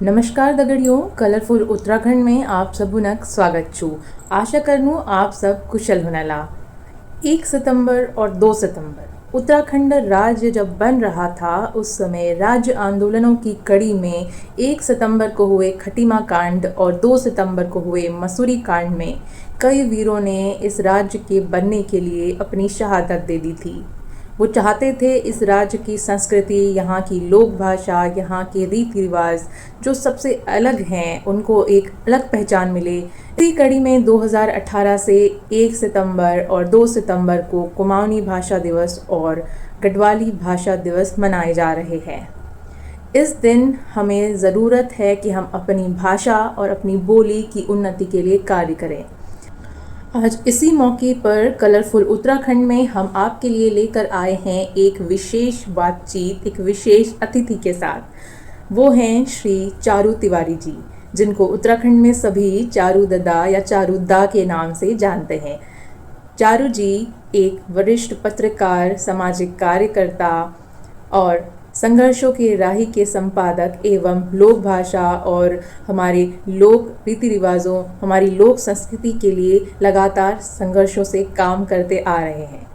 नमस्कार दगड़ियों, कलरफुल उत्तराखंड में आप सबुनक स्वागत छू। आशा करनू आप सब कुशल हुनला। 1 सितंबर और 2 सितंबर उत्तराखंड राज्य जब बन रहा था, उस समय राज्य आंदोलनों की कड़ी में 1 सितंबर को हुए खटीमा कांड और 2 सितंबर को हुए मसूरी कांड में कई वीरों ने इस राज्य के बनने के लिए अपनी शहादत दे दी थी। वो चाहते थे इस राज्य की संस्कृति, यहाँ की लोक भाषा, यहाँ के रीति रिवाज जो सबसे अलग हैं, उनको एक अलग पहचान मिले। इसी कड़ी में 2018 से 1 सितंबर और 2 सितंबर को कुमाऊनी भाषा दिवस और गढ़वाली भाषा दिवस मनाए जा रहे हैं। इस दिन हमें ज़रूरत है कि हम अपनी भाषा और अपनी बोली की उन्नति के लिए कार्य करें। आज इसी मौके पर कलरफुल उत्तराखंड में हम आपके लिए लेकर आए हैं एक विशेष बातचीत एक विशेष अतिथि के साथ। वो हैं श्री चारू तिवारी जी, जिनको उत्तराखंड में सभी चारू ददा या चारू दा के नाम से जानते हैं। चारू जी एक वरिष्ठ पत्रकार, सामाजिक कार्यकर्ता और संघर्षों के राही के संपादक एवं लोक भाषा और हमारे लोक रीति रिवाजों, हमारी लोक संस्कृति के लिए लगातार संघर्षों से काम करते आ रहे हैं।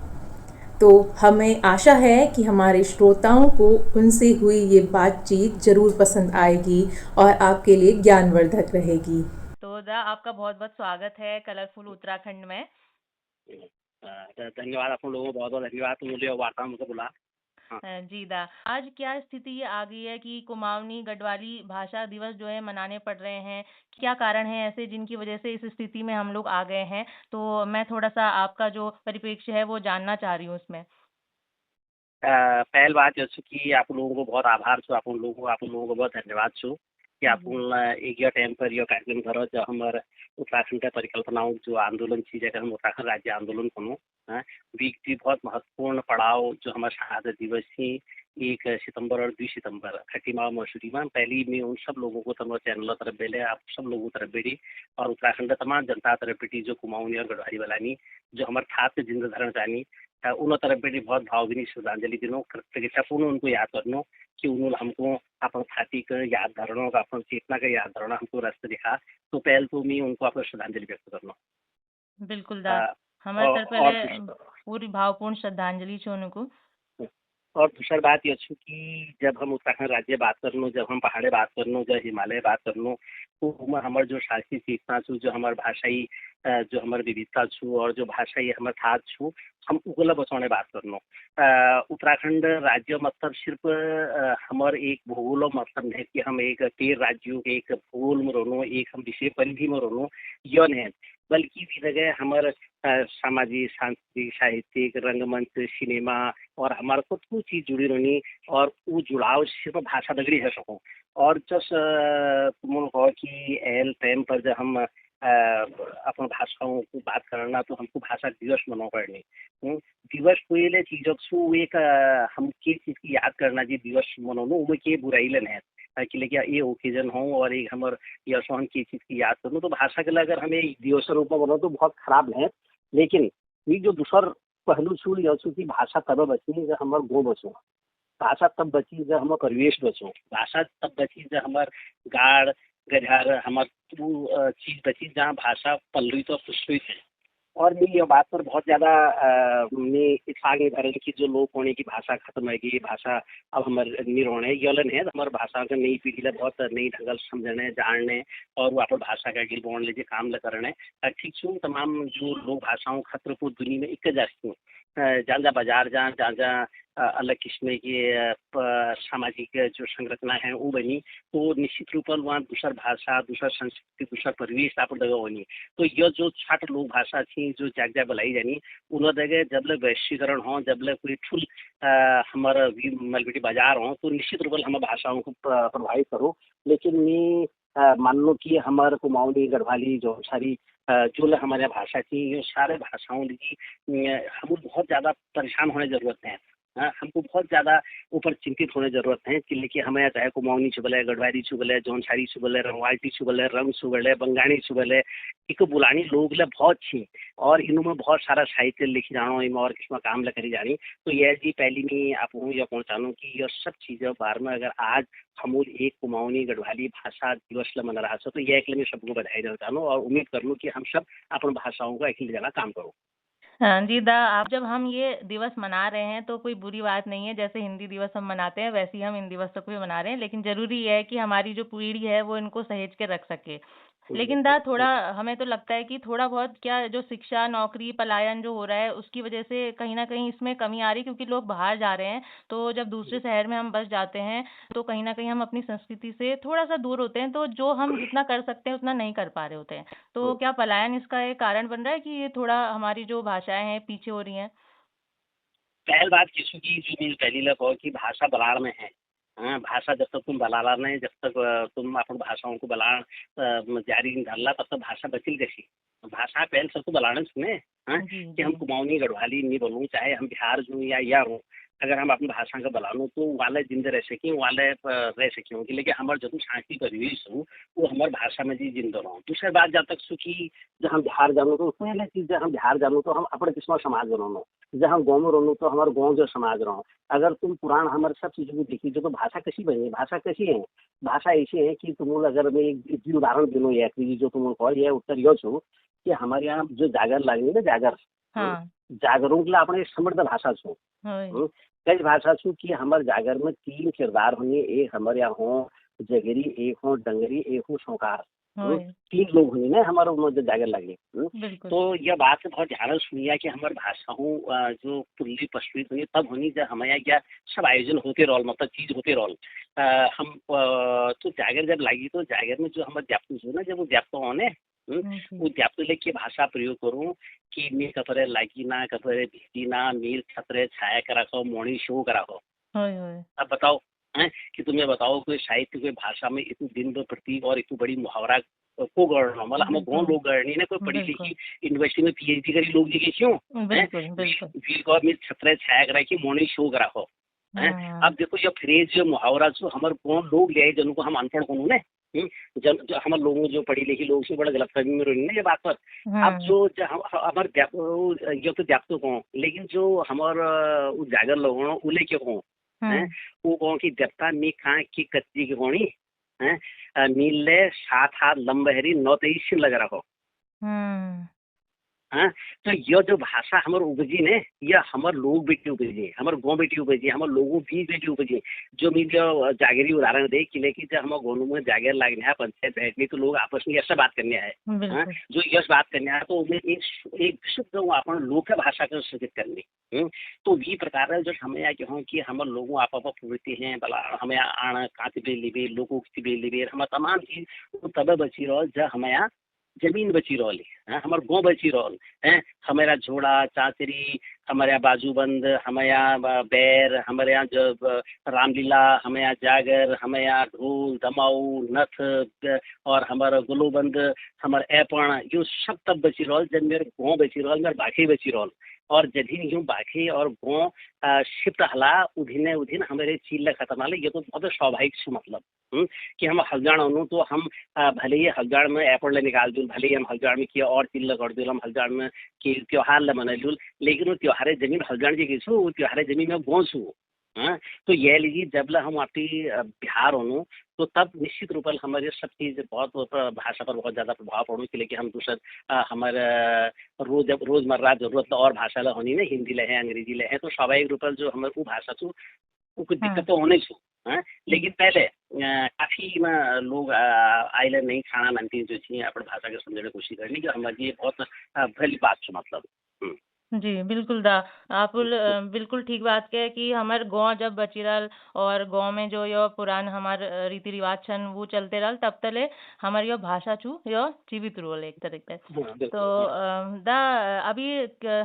तो हमें आशा है कि हमारे श्रोताओं को उनसे हुई ये बातचीत जरूर पसंद आएगी और आपके लिए ज्ञानवर्धक रहेगी। तो आपका बहुत बहुत स्वागत है कलरफुल उत्तराखंड में। धन्यवाद आप लोगों को, बहुत बहुत धन्यवाद। तो मुझे वार्ता में बुला। हाँ। जी दा, आज क्या स्थिति ये आ गई है कि कुमाऊनी गढ़वाली भाषा दिवस जो है मनाने पड़ रहे हैं? क्या कारण है ऐसे जिनकी वजह से इस स्थिति में हम लोग आ गए हैं? तो मैं थोड़ा सा आपका जो परिप्रेक्ष्य है वो जानना चाह रही हूँ उसमें। पहल बात जैसे कि आप लोगों को बहुत आभार छो, आप लोगों को बहुत धन्यवाद छो कि आप एक टाइम पर यह कार्यक्रम करो जो हमारे उत्तराखंड का परिकल्पनाओं जो आंदोलन थी, जगह हम उत्तराखंड राज्य आंदोलन करो वीक भी बहुत महत्वपूर्ण पड़ाव जो हमारे शहादत दिवस थी 1 सितंबर और 2 सितंबर खटीमा मसूरी में पहली में उन सब लोगों को तमाम चैनल तरफ बेले आप सब लोगों तरफ बेड़ी और उत्तराखंड तमाम जनता तरफ बेटी जो कुमाऊनी और गढ़वाली वालानी जो हमारे खास जिंदा धरण जानी उन तरफ बेटी बहुत भावभीनी श्रद्धांजलि दिनों कृतज्ञतापूर्ण उनको याद करनो कि उन्होंने हमको अपन खाती का याद धरणों का अपन चेतना का याद धरणा हमको रास्ता दिखा। तो पहल तो मैं उनको अपन श्रद्धांजलि व्यक्त करना। बिल्कुल दा, हमारे तरफ पहले पूरी भावपूर्ण श्रद्धांजलि छो उनको। और दूसरी बात ये अच्छी कि जब हम उत्तराखंड राज्य बात करनो, जब हम पहाड़े बात करनो, जब हिमालय बात करनो, तो हमारे जो शास्त्रीय चेतना छू, जो हमारे भाषाई जो हमारे विविधता छू और जो भाषाई हमारे खाद छू, हम उगला बचाने बात करनो। उत्तराखंड राज्य मतलब सिर्फ हमारे एक भूगोल मतलब है कि हम एक 13 राज्यों के एक भूगोल में रहनो, एक हम विषय परिधि में रहनो, यह नहीं, बल्कि भी जगह हमारे सामाजिक, सांस्कृतिक, साहित्यिक, रंगमंच, सिनेमा और हमारे खुद कुछ चीज जुड़ी रहनी और वो जुड़ाव सिर्फ भाषा दगड़ी है सको। और जस तुम कहो कि एल टाइम पर जब हम अपन भाषाओं को बात करना तो हमको भाषा दिवस मनाना पड़नी। दिवस कोई चीजों को एक हम के चीज की याद करना जी दिवस मनानो वो के बुराई लेन है कि लेकिन ये ओकेजन हो और एक हमारे यशोहन की चीज की याद करूँ तो भाषा के लिए अगर हमें दिवस रूप में बनाओ तो बहुत खराब है। लेकिन ये जो दूसर पहलू छू यह की भाषा तब बची जब हमारे गो बचो, भाषा तब बची जब हमारे परिवेश बचो, भाषा तब बची जब हमारे गाड़ गजार हमारे चीज बची जहाँ भाषा पल्लवी तो पुष्पित है। और मैं यह बात पर बहुत ज़्यादा मैं इत्फाक नहीं भरे कि जो लोग होने की भाषा खत्म है कि भाषा अब हमारे निर्वण है यलन है हमारे भाषा का नई पीढ़ी बहुत नई ढंग समझने जानने और वो आप भाषा का गिर बोन लीजिए काम ल करने ठीक छू। तमाम जो लोग भाषाओं खतर को दुनिया में एक जाती जहाँ जहाँ बाजार जहाँ जहाँ अलग किस्म की सामाजिक जो संरचना है वो बनी तो निश्चित रूप से वहाँ दूसर भाषा, दूसर संस्कृति, दूसरा परिवेश आप जगह बनी। तो यह जो छाट लोक भाषा थी जो जाग जाग बुलाई जानी उन जगह जब ले वैश्वीकरण हो, जब ले कोई ठुल हमारा मलबेटी बाजार हो तो निश्चित रूप से हम भाषाओं को प्रभावित करो। लेकिन मैं मान लो कि हमारे कुमाऊनी गढ़वाली जो सारी जो हमारे भाषा थी ये सारे भाषाओं की हम बहुत ज़्यादा परेशान होने जरूरत है। हमको बहुत ज़्यादा ऊपर चिंतित होने जरूरत है कि लेकिन हमें चाहे कुमाऊनी चुबले गढ़वाली चुबले जौनसारी चुबले रंगवाल्टी चुबले रंग चुबले बंगाणी चुबले इको बुलानी लोग ले बहुत छी और इनमें बहुत सारा साहित्य लिखी जानो इनमें और किस्म काम करी जानी तो यह जी पहली में आप या कौन चाहूँ कि यह सब चीज़ें बार में अगर आज हम एक कुमाऊनी गढ़वाली भाषा दिवस ल मना रहा तो यह एक मैं सबको बधाई देना चाहूँ और उम्मीद कर लूँ कि हम सब अपन भाषाओं का एक जाना काम करो। हाँ जी, दा आप जब हम ये दिवस मना रहे हैं तो कोई बुरी बात नहीं है, जैसे हिंदी दिवस हम मनाते हैं वैसे ही हम इन दिवसों को भी मना रहे हैं, लेकिन ज़रूरी ये है कि हमारी जो पीढ़ी है वो इनको सहेज के रख सके। लेकिन दा थोड़ा हमें तो लगता है कि थोड़ा बहुत क्या जो शिक्षा, नौकरी, पलायन जो हो रहा है उसकी वज़ह से कहीं न कहीं इसमें कमी आ रही है क्योंकि लोग बाहर जा रहे हैं, तो जब दूसरे शहर में हम बस जाते हैं, तो कहीं न कहीं हम अपनी संस्कृति से थोड़ा-सा दूर होते हैं, तो जो हम जितना कर सकते हैं उतना नहीं कर पा रहे होते हैं। तो क्या पलायन इसका एक कारण बन रहा है कि ये थोड़ा हमारी जो भाषाएँ हैं पीछे हो रही हैं? पहल बात किसी की जो मेरी पहली लग हो कि भाषा बलाड़ में है। हाँ, भाषा जब तक तुम बलाला नहीं जब तक तुम अपन भाषाओं को बलाड़ जारी नहीं डालला तब तक भाषा बचिल कैसी भाषा पहल सब तो बलाने सुने। हाँ, जी, कि हम जी। कुमाऊनी गढ़वाली नहीं बोलूँ चाहे हम बिहार जो या हूँ अगर हम अपनी भाषा का बलानू तो वाले जिंदे रह सकें वाले रह सकें होंगे लेकिन हमारे जो शांति परिवेश हो वो हमारे भाषा में जी जिंदा रहो। दूसरी बात जब तक सुखी जब हम बिहार जानू तो पहले चीज जब हम बिहार जानू तो हम अपने किस्म समाज रहो जब हम गाँव में रहूँ तो हमारे गाँव जो समाज रहो। अगर तुम पुराण हमारे सब चीज़ों को देखी तो भाषा कैसी बनी भाषा कैसी है भाषा ऐसी है कि तुम अगर मैं एक उदाहरण दिनों या जो तुम कहो यह उत्तर यो छो कि हमारे यहाँ जो जागर लागनी ना जागर हाँ। जागरों के लिए अपने समृद्ध भाषा छो। होय। कई भाषा छू कि हमारे जागर में तीन किरदार होंगे एक हमारे यहाँ हो जगरी एक हो डंगरी एक हो शौकार। होय। तीन लोग होंगे ना हमारे उनमें जो जागर लगे। बिल्कुल। तो यह बात से बहुत ध्यान सुनिए कि हमारे भाषाओं जो पुल्ली पश्चिमी होंगी तब होनी जब हमारे यहाँ क्या सब आयोजन होते रोल मतलब चीज होते रोल हम तो जागर जब लगी तो जागर में जो हमारे व्याप्त हो ना जब वो व्याप्त होने जी। वो व्याप्त लेके भाषा प्रयोग करूँ कि मी कपरे लागी ना कपरे भीती ना मीर छपरे छाया करा को मोणी शो करा हो। होय, होय। अब बताओ हैं कि तुम्हें बताओ कोई साहित्य कोई भाषा में इतनी दिन ब प्रतीक और इतनी बड़ी मुहावरा को गढ़ना मतलब हम कौन बिल्कुल, लोग गढ़नी ना कोई पढ़ी बिल्कुल। लिखी यूनिवर्सिटी में पीएचडी करी लोग जी क्यों हैं बिल्कुल, बिल्कुल। वीर गौर में छत्र छाया करा कि मोनी शो करा हो हैं। हाँ। अब देखो ये फ्रेज जो मुहावरा जो हमारे कौन लोग ले आए जिनको हम अनपढ़ कौन ने जन जो हमारे लोगों जो पढ़ी लिखी लोग से बड़ा गलतफहमी में रही ना ये बात पर। अब हाँ। जो हमारे ये तो व्याप्त को लेकिन जो हमारे जागर लोग उले के को हैं हुँ। वो कौन की देवता मी कहाँ की कच्ची की कोणी हैं नीले सात हाथ लंबहरी नौ तेईस लग रहा हो। हुँ। हाँ, तो यह जो भाषा हमारे उपजी ने यह हमारे लोग बेटी उपजी हमारे गाँव बेटी उपजी हमारे लोगों भी बेटी उपजी जो मैं जो जागरी उदाहरण दे कि लेकिन जब हमारे गाँव में जागर लागने है पंचायत बैठनी तो लोग आपस में ऐसा बात करने है। हाँ, बिल्कुल। जो यश बात करने है तो उन्हें एक शुद्ध अपन लोक भाषा को सूचित करनी। तो भी प्रकार है जो हमें यहाँ क्यों कि हमारे लोगों आप प्रवृत्ति हैं भला हमें आण कांति बे लिबे लोगों की बे लिबे हम तमाम चीज वो तब बची रहो जब हमें यहाँ जमीन बची रोली हमारे गाँव बची रोल है हमारा झोड़ा चाचरी हमारे यहाँ बाजूबंद हमारे यहाँ बैर हमारे यहाँ जो रामलीला हमारे यहाँ जागर हमारे यहाँ ढोल दमाऊ नथ और हमारा गुलोबंद हमारे ऐपण यो सब तब बची रोल जब मेरे गाँव बची रोल मेरे बाकी बची रोल और जधीन यूं बाकी और गाँव शिफ्ट हला उधिने उधिन हमारे चील खत्म हला ये तो बहुत स्वाभाविक से मतलब कि हम हलजाण होनू तो हम भले ही हलजाड़ में एपड़ ले निकाल दूँ भले ही हम हलजाड़ में किया और चिल्ल कर दूँ हम हलजाड़ में कि त्योहार ले मना लूँ लेकिन वो त्योहारे जमीन हलजाड़ जी किसू वो त्योहारे जमीन में पहुँचू। हाँ, तो यह लीजिए जब ला हम आपकी बिहार होनू तो तब निश्चित रूप से हमारे सब चीज़ बहुत भाषा पर बहुत ज़्यादा प्रभाव पड़ू इसलिए कि हम दूसर हमारे रोज़मर्रा जरूरत और भाषा ला होनी ना हिंदी ले है अंग्रेजी ले है तो स्वाभाविक रूप से जो हमारे वो भाषा छू वो कुछ हाँ। दिक्कत तो होने छू। हाँ, लेकिन पहले काफ़ी में लोग आइले नहीं खाना नमकीन जो चाहिए अपने भाषा के समझने की कोशिश करनी कि हमारी ये बहुत भली बात छू मतलब। जी, बिल्कुल दा। आप बिल्कुल ठीक बात कहे कि हमार गाँव जब बची रहल और गाँव में जो यो पुरान हमार रीति-रिवाज छन वो चलते रहल तब तले हमार यो भाषा छु यो जीवित रोल एक तरीके। हाँ, तो बिल्कुल हाँ। दा अभी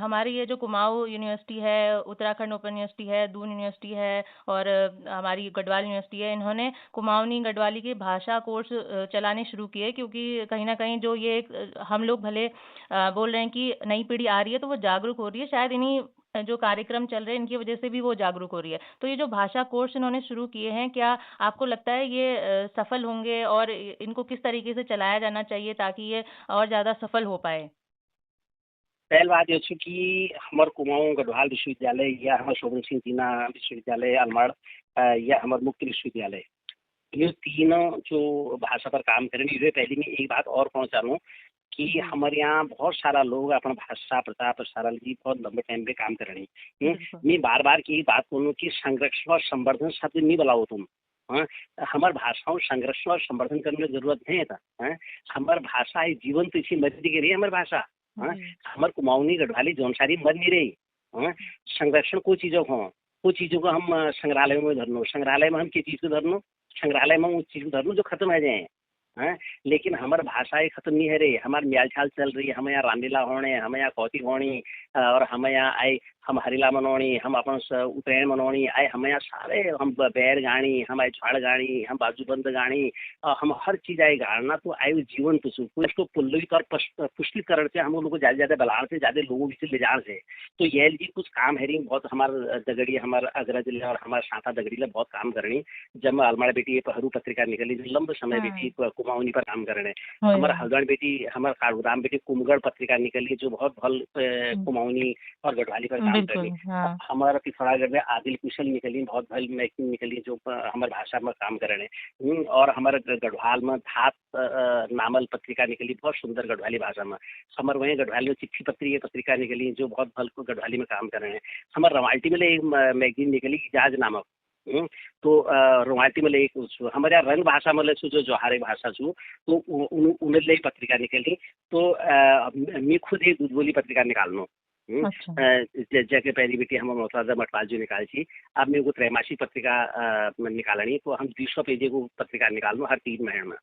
हमारी ये जो कुमाऊँ यूनिवर्सिटी है, उत्तराखंड ओपन यूनिवर्सिटी है, दून यूनिवर्सिटी है और हमारी गढ़वाल यूनिवर्सिटी है, इन्होंने कुमाऊनी गढ़वाली की भाषा कोर्स चलाने शुरू किए क्योंकि कहीं न कहीं जो ये एक हम लोग भले बोल रहे हैं कि नई पीढ़ी आ रही है तो वो जागरूक हो रही है शायद इन्हीं जो कार्यक्रम चल रहे हैं इनकी वजह से भी वो जागरूक हो रही है। तो ये जो भाषा कोर्स इन्होंने शुरू किए हैं, क्या आपको लगता है ये सफल होंगे और इनको किस तरीके से चलाया जाना चाहिए ताकि ये और ज़्यादा सफल हो पाए? पहल बात ये कि हमार कुमाऊं गढ़वाल विश्वविद्यालय या हमार शोभन सिंह जीना विश्वविद्यालय अलमड़ या हमार मुक्त विश्वविद्यालय, ये तीनों जो भाषा पर काम करें। ये पहले में एक बात और पहुंचा लूँ कि जी। हमारे यहाँ बहुत सारा लोग अपना भाषा प्रचार प्रसारण की बहुत लंबे टाइम पे काम कर रहे हैं। बिल्कुल। मैं बार बार की बात बोलूँ कि संरक्षण और संवर्धन शब्द नहीं बुलाओ तुम। हाँ, हमार भाषाओं संरक्षण और संवर्धन करने की जरूरत नहीं था। हाँ, हमार भाषा है जीवन तो इसी मर्जी के रही है हमारी भाषा। हाँ, जी। हमार कुमाऊनी गढ़वाली जौनसारी मर नहीं रही। हाँ, संरक्षण को चीजों को चीजों को हम संग्रहालय में धरनो, संग्रहालय में हम किस चीज को धरनो, संग्रहालय में उस चीज को धरनो जो खत्म है जाए। हाँ, लेकिन हमार भाषाएं खत्म नहीं है रे, हमारे म्याल छाल चल रही है। हमें यहाँ रामलीला होने, हमें यहाँ कौती होनी और हमें यहाँ आए हम हरिला मनोनी, हम अपन उत्तरायण मनोनी आए, हमें यहाँ सारे हम बैर गाणी, हम आए झाड़ गाणी, हम बाजूबंद गाणी, हम हर चीज आए गाड़ना तो आए जीवन तो उसको पुल्लित और पुष्टिकरण से हम लोग को ज्यादा बलाण से ज्यादा लोगों से ले जाने से। तो ये जी कुछ काम है रही बहुत हमारे दगड़ी हमारे अगरा जिले और हमारे साथा दगड़ी ले बहुत काम करनी। जब मैं अलमाड़ा बेटी ये पहरू पत्रिका निकली लंबे समय बेटी कुमाऊनी पर काम कर रहे हैं। हमारे हल्द्वानी बेटी हमारे काठगोदाम बेटी कुमगढ़ पत्रिका निकली जो बहुत भल कुमाऊनी और गढ़वाली पर काम करी। हमारा पिथौरागढ़ में आदिल कुशल निकली बहुत भल मैगजीन निकली जो हमारे भाषा में काम कर रहे हैं। और हमारे गढ़वाल में धात नामल पत्रिका निकली बहुत सुंदर गढ़वाली भाषा में। हमारे वहीं गढ़वाली में चिट्ठी पत्री पत्रिका निकली जो बहुत भल गढ़वाली में काम कर रहे हैं। हमारे रवाल्टी में एक मैगजीन निकली इजाज नामक। तो रोमाटी में एक हमारे यहाँ रंग भाषा में जो जोहारी भाषा छू तो उन्हें पत्रिका निकली। तो मैं खुद एक दूध बोली पत्रिका निकालनो। जगह पहली बेटी हम मौसादा मटवाल जो निकाल छी। अब मेरे को त्रैमासिक पत्रिका निकालनी तो हम 200 पेज को पत्रिका निकालनो हर 3 महीने में।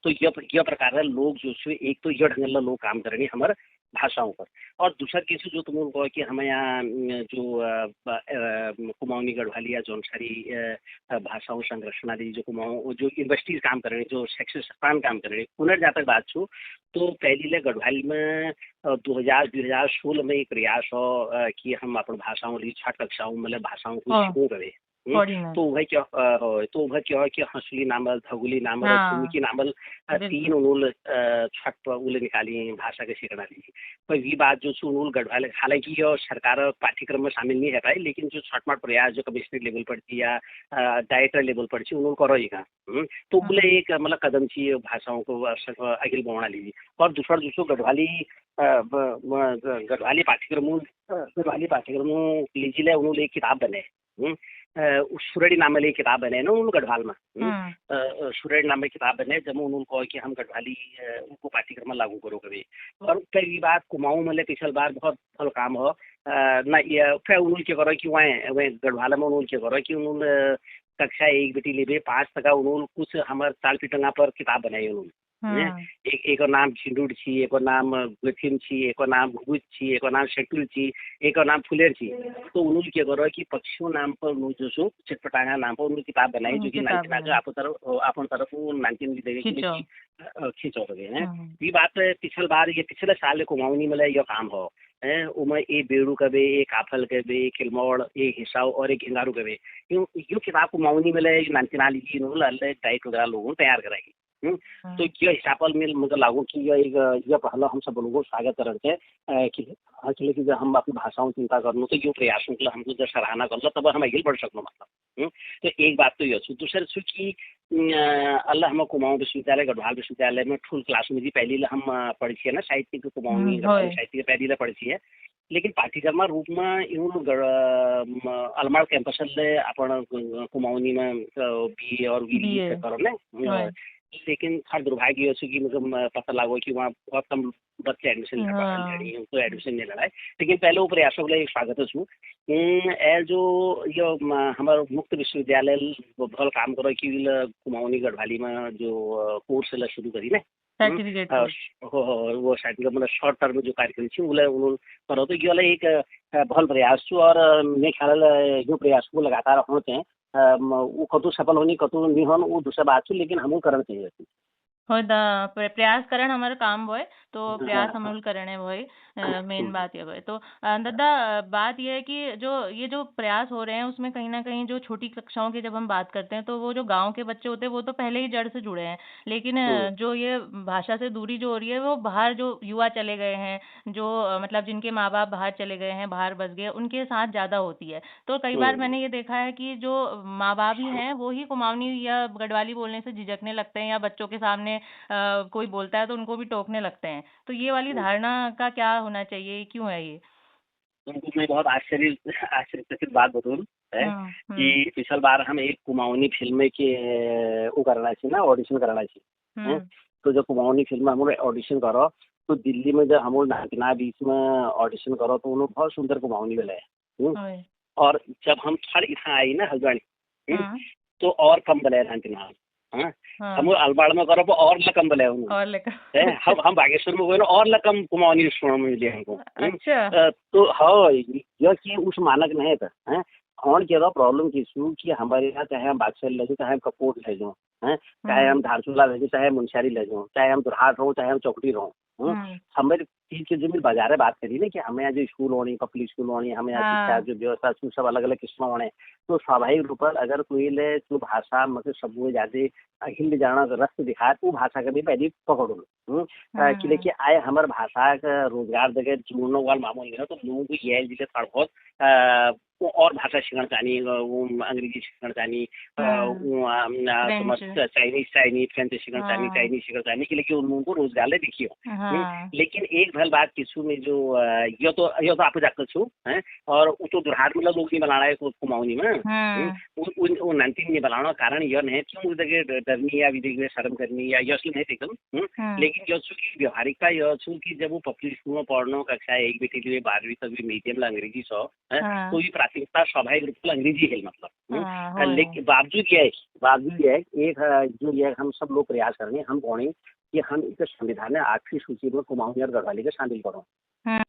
तो यह प्रकार है लोग जो एक तो यह ढंग लोग काम करेंगे हमारे भाषाओं पर। और दूसरा केस जो तुम लोग कहो कि हमें यहाँ जो कुमाऊनी गढ़वाली या जौनसारी भाषाओं संरक्षण आदि जो कुमाऊं जो यूनिवर्सिटीज काम कर रहे हैं जो शैक्षिक संस्थान काम कर रहे हैं पुनर्जातक बात छू तो पहली ले गढ़वाली में 2016 में एक प्रयास हो कि हम अपन भाषाओं ली 6 कक्षाओं मतलब भाषाओं को सीखो करे। तो वह क्या है कि हंसली नामल धगुली नामल सुमिकी नामल 3 उन्होंने छठ उले निकाली भाषा के सीखना ली। पर ये बात जो उन्होंने गढ़वाल हालांकि यह सरकार पाठ्यक्रम में शामिल नहीं है पाई लेकिन जो छठमाठ प्रयास जो कमिश्नर लेवल पर थी या डायरेक्टर लेवल पर थी उन्होंने करो ही तो बोले एक मतलब कदम थी भाषाओं को आगे बढ़ा लीजिए। और दूसरा गढ़वाली पाठ्यक्रमों लीजिए उन्होंने एक किताब बने सुरेड़ी नाम में किताब बने ना उन्होंने गढ़वाल में सुरेड़ी नाम में किताब बने जब उन्होंने कहा कि हम गढ़वाली उनको पाठ्यक्रम लागू करो कभी। और कई बात कुमाऊं में पिछले बार बहुत फल काम हो ना ये फिर उन्होंने क्या करो कि वह गढ़वाल में उन्होंने क्या करो कि उन्होंने कक्षा 1 बेटी ले 5 तक उन्होंने कुछ हमारे ताल पिटंगा पर किताब बनाई उन्होंने। एक नाम झिंडुड छी, एक नाम गुथिम छी, एक नाम घुगुच छी, एक नाम शेटुल छी, एक नाम फुलेर छी। तो उन्होंने क्या करो कि पक्षियों नाम पर जो सो चिटपटांगा नाम पर उन्होंने किताब बनाई जो कि अपन तरफ नानकिन खींचो गए हैं। ये बात पिछले साल कुमाऊनी में यह काम हो उमें ए बेड़ू कबे ए काफल कबे ए खिलमौड़ ए हिसाव और एक घिंगारू कबे यो किताब कुमाऊनी में नानकिना लीजिए उन्होंने डाइट वगैरह लोगों तैयार कराई। तो यह हिसाब में मुझे लागू कि यह पहला हम सब लोगों को स्वागत करते हैं कि जब हम अपनी भाषाओं चिंता कर लो तो यो प्रयासों के लिए हमको जब सराहना कर लो तब हम आगे बढ़ सकते मतलब। तो एक बात तो यह दूसरे कि अल्लाह हम कुमाऊं विश्वविद्यालय गढ़वाल विश्वविद्यालय में फुल क्लास में जी पहली हम पढ़ी है ना साहित्य के कुमाऊनी साहित्य पहली पढ़ी है लेकिन पाठ्यक्रम रूप में इन अलमाड़ कैंपस अपन कुमाऊनी में बी और वी करो ना। लेकिन हर दुर्भाग्य कि मतलब पता लागो कि वहाँ बहुत कम बच्चे एडमिशन उनको एडमिशन नहीं लड़ा है। लेकिन पहले वो प्रयासों के लिए स्वागत छू जो ये हमारे मुक्त विश्वविद्यालय भल काम करो कि कुमाऊनी गढ़वाली में जो कोर्स शुरू करी ना वो सर्टिफिकेट मतलब शॉर्ट टर्म जो कार्यक्रम थी उन्होंने करो तो ये एक भल प्रयास छू। और मेरे ख्याल जो प्रयास को लगातार होते हैं वो कतु सफल होनी कतु नहीं होन वो दूसरा बात छू लेकिन हमको करना चाहिए। हो द प्रयास करण हमारा काम वो है, तो हाँ प्रयास हाँ। हमल करणे वो है। मेन हम्म, बात ये वो है। तो दादा, बात ये है कि जो प्रयास हो रहे हैं उसमें कहीं न कहीं जो छोटी कक्षाओं की जब हम बात करते हैं, तो वो जो गाँव के बच्चे होते हैं वो तो पहले ही जड़ से जुड़े हैं। लेकिन हम्म, जो ये भाषा से दूरी जो हो रही है, वो बाहर जो युवा चले गए हैं, जो मतलब जिनके माँ-बाप बाहर चले गए हैं, बाहर बस गए, उनके साथ ज़्यादा होती है। तो कई बार हम्म। मैंने ये देखा है कि जो माँ-बाप ही हैं, वो ही कुमाऊनी या गढ़वाली बोलने से झिझकने लगते हैं, या बच्चों के सामने कोई बोलता है तो उनको भी टोकने लगते हैं। तो ये वाली धारणा का क्या होना चाहिए? क्यों है ये? तुमको मैं बहुत आश्चर्यचकित बात बताऊँ है हुँ, हुँ, कि पिछल बार हम एक कुमाऊनी फिल्म के वो करना छी ना, ऑडिशन करना छी हैं। हुँ, तो जब कुमाऊनी फिल्म हम ऑडिशन करो, तो दिल्ली में जब हम नाचना बीच में ऑडिशन करो, तो उन्होंने बहुत सुंदर कुमाऊनी बोले हैं। ओए, और जब हम थर यहाँ आई ना हल्द्वानी, हुँ, तो और कम बोले नाचना। हाँ, हम हाँ, अलबाड़ में करो तो और ल कम बोले उन्होंने और लेकर है। अच्छा, हम बागेश्वर में गए ना, और ल कम कुमाऊनी सुनने में मिले हमको। अच्छा, तो हाँ, यह कि उस मानक नहीं था है। और क्या प्रॉब्लम की इशू कि हमारे यहाँ चाहे हम बाक्सर ले जाओ, चाहे हम कपूर ले जाओ, हैं, चाहे हुँ, हम धारचूला ले जाओ, चाहे मुंशियारी ले जाओ, चाहे हम दुरहाट रहो, चाहे हम चौकड़ी रहो, हुँ, हमारे चीज के जो बाजारे बात करी ना कि हमें यहाँ जो स्कूल होनी, पब्लिक स्कूल होनी, हमें यहाँ शिक्षा हाँ, जो व्यवस्था सब अलग अलग किस्म होने। तो स्वाभाविक रूप से अगर कोई ले जो भाषा मतलब सब ज्यादा हिंदी जाना रास्ते दिखाए, तो भाषा का भी पहले पकड़ो। कि हुँ, देखिए आए हमारे भाषा का रोजगार जगह जुड़ने वाला मामूल है, तो लोगों को ये जिसे थोड़ा बहुत वो और भाषा सीखना चाहिए, वो अंग्रेजी सीखना चाहिए, हुँ, समझ फ्रेंच, चाइनीज चाइनीज फ्रेंच सीखना चाहिए, हाँ, चाइनीज सीखना चाहिए कि लेकिन उन लोगों को रोजगार ले देखियो। हाँ, लेकिन एक भल बात किसू में जो यो तो आप जाकर छू हैं। और वो तो दुर्हाट मतलब लोग नहीं बनाना है कुमाऊनी में। हुँ, वो नंतीन नहीं बनाना कारण यह नहीं क्यों उस जगह डरनी या विधि में शर्म करनी या यश नहीं एकदम। हुँ, लेकिन यह की व्यवहारिकता यह छू कि जब वो पब्लिक स्कूल में पढ़ना कक्षा एक बेटी लिए 12वीं तक भी मीडियम अंग्रेजी सौ है, तो हाँ, ये प्राथमिकता स्वाभाविक रूप से अंग्रेजी है मतलब। हाँ, होए, लेकिन बावजूद ये है एक जो ये हम सब लोग प्रयास करेंगे हम कौन कि हम इस संविधान में 8वीं सूची में कुमाऊनी और गढ़वाली को शामिल करो। हुँ,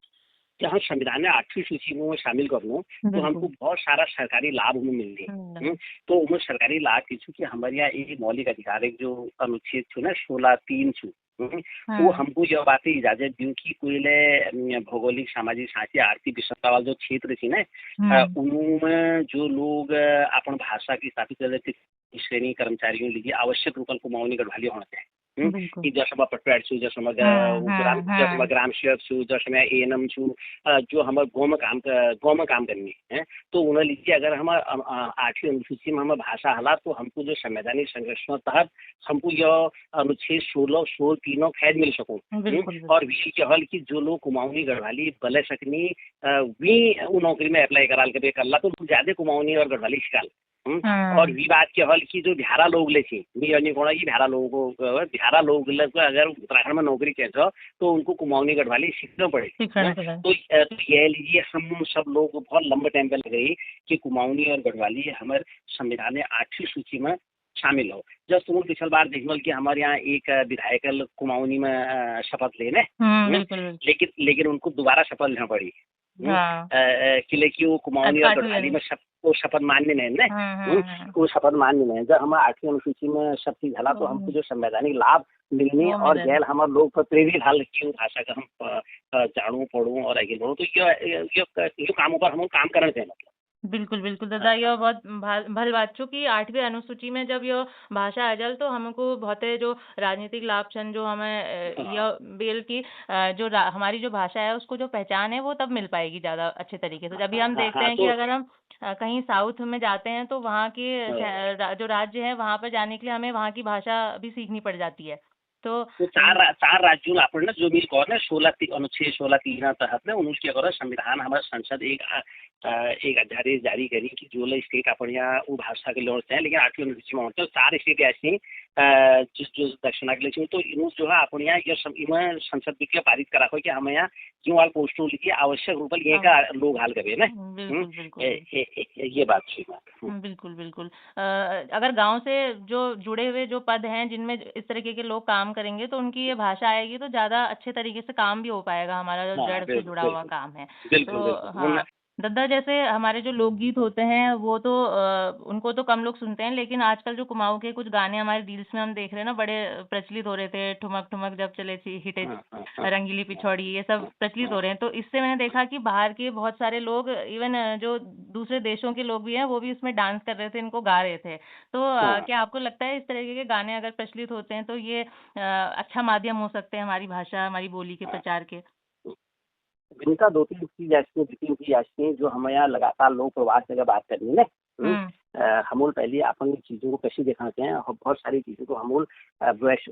कि हम संविधान में 8वीं सूची में शामिल कर लूँ, तो हमको बिल्कुल, बहुत सारा सरकारी लाभ हमें मिल रहे हैं। तो उनमें सरकारी लाभ की छू कि हमारे यहाँ एक मौलिक अधिकार एक जो अनुच्छेद छू ना 16(3) छू। वो हुँ, हमको यह बातें इजाजत दी कि कोई भौगोलिक सामाजिक सांस्कृतिक आर्थिक विषमता वाला जो क्षेत्र थी ना, हुँ, उनमें जो लोग अपन भाषा की स्थापित कर देते श्रेणी कर्मचारियों लिए आवश्यक रूप को मौनी गढ़वाली होना चाहिए। बिल्कुल, कि जसमा पटवाड़ छु, जसमा हुँ, हुँ, हुँ, ग्राम सेवक छु, जसमा एएनएम छु, जो हमारे गाँव में काम करनी है। तो उन्हें लीजिए अगर हम 8वीं अनुसूची में हमें भाषा हला, तो हमको जो संवैधानिक संरक्षण तहत हमको यह अनुच्छेद 16 तीनों खैद मिल सकूं। बिल्कुल, और बिल्कुल, भी कहल कि जो लोग कुमाऊनी गढ़वाली बले सकनी वी वो नौकरी में अप्लाई कराल के करला, तो ज्यादा कुमाऊनी और गढ़वाली सिखाल। और हुँ, भी बात के हल की जो बिहारा लोग ले छी भी अन्य कोण की बिहारा लोगों को बिहारा लोग को अगर उत्तराखंड में नौकरी कैसे, तो उनको कुमाऊनी गढ़वाली सीखना पड़े। सीखना हैं? पड़ा है। तो ये लीजिए हम सब लोग को बहुत लंबे टाइम पे लग गई कि कुमाऊनी और गढ़वाली हमारे संविधान में 8वीं सूची में शामिल हो। जब तुम पिछल बार देखल कि हमारे यहाँ एक विधायक कुमाऊनी में शपथ लेने, बिल्कुल, बिल्कुल, लेकिन लेकिन उनको दोबारा शपथ लेना पड़ी। हाँ, कि वो कुमाऊनी और 8वीं गढ़वाली वाली, में वो शपथ मान्य नहीं है। हुँ, हम्म, हुँ, हुँ, वो शपथ मान्य नहीं है। जब हम 8वीं अनुसूची में शक्ति झला, तो हमको जो संवैधानिक लाभ मिलनी वो और मिला है। गैर हमारे लोग पर प्रेरित हाल की वो भाषा का हम जानू पढ़ूं और आगे बढ़ूं, तो ये कामों पर हम काम करना चाहिए मतलब। बिल्कुल, बिल्कुल दादा, हाँ यो बहुत भल बात छो कि 8वीं अनुसूची में जब यो भाषा आ जाल, तो हमको बहुते जो राजनीतिक लाभ छन, जो हमें हाँ यो बेल की जो हमारी जो भाषा है उसको जो पहचान है वो तब मिल पाएगी ज़्यादा अच्छे तरीके से। अभी हम हाँ देखते हाँ। हैं कि तो अगर हम कहीं साउथ में जाते हैं, तो वहाँ के जो राज्य है वहाँ पर जाने के लिए हमें वहाँ की भाषा भी सीखनी पड़ जाती है। तो वो चार राज्यों आपण जो मिल कर 16 अनुच्छेद 16(3) तहत ने उनके अगर संविधान हमारे संसद एक अध्यादेश जारी करी कि जो स्टेट अपन यहाँ वो भाषा के लौटते हैं, लेकिन 8वीं अनुसूची में होते हैं 4 स्टेट ऐसी जो दक्षिणागले तो इन जो है अपन यहाँ इनमें संसद विज्ञ पारित करा हो कि हमें यहाँ क्यों वाल पोस्टों लिखिए आवश्यक रूप ये का लोग हाल करे ना। बिल्कुल, बिल्कुल, बिल्कुल। ये बात थी बात। बिल्कुल, बिल्कुल। अगर गाँव से जो जुड़े हुए जो पद हैं, जिनमें इस तरीके के लोग काम करेंगे, तो उनकी ये भाषा आएगी, तो ज़्यादा अच्छे तरीके से काम भी हो पाएगा, हमारा जो हाँ जड़ से बिल्कुल जुड़ा हुआ बिल्कुल काम है। बिल्कुल तो बिल्कुल। हाँ। दद्दा जैसे हमारे जो लोकगीत होते हैं वो तो उनको तो कम लोग सुनते हैं, लेकिन आजकल जो कुमाऊँ के कुछ गाने हमारे रील्स में हम देख रहे हैं ना, बड़े प्रचलित हो रहे थे। ठुमक ठुमक जब चले थी हिटे हाँ हाँ हाँ रंगीली पिछौड़ी, ये सब प्रचलित हाँ हो रहे हैं। तो इससे मैंने देखा कि बाहर के बहुत सारे लोग, इवन जो दूसरे देशों के लोग भी हैं, वो भी इसमें डांस कर रहे थे, इनको गा रहे थे। तो हाँ। क्या आपको लगता है इस तरीके के गाने अगर प्रचलित होते हैं तो ये अच्छा माध्यम हो सकते हैं हमारी भाषा, हमारी बोली के हाँ। प्रचार के? इनका दो तीन चीज ऐसी हैं, दो तीन चीज ऐसी हैं जो हमें यहाँ लगातार लोग प्रवास जगह बात करनी है ना। हुँ। हम लोग पहले अपन चीजों को कैसे दिखाते हैं और बहुत सारी चीजों को हम लोग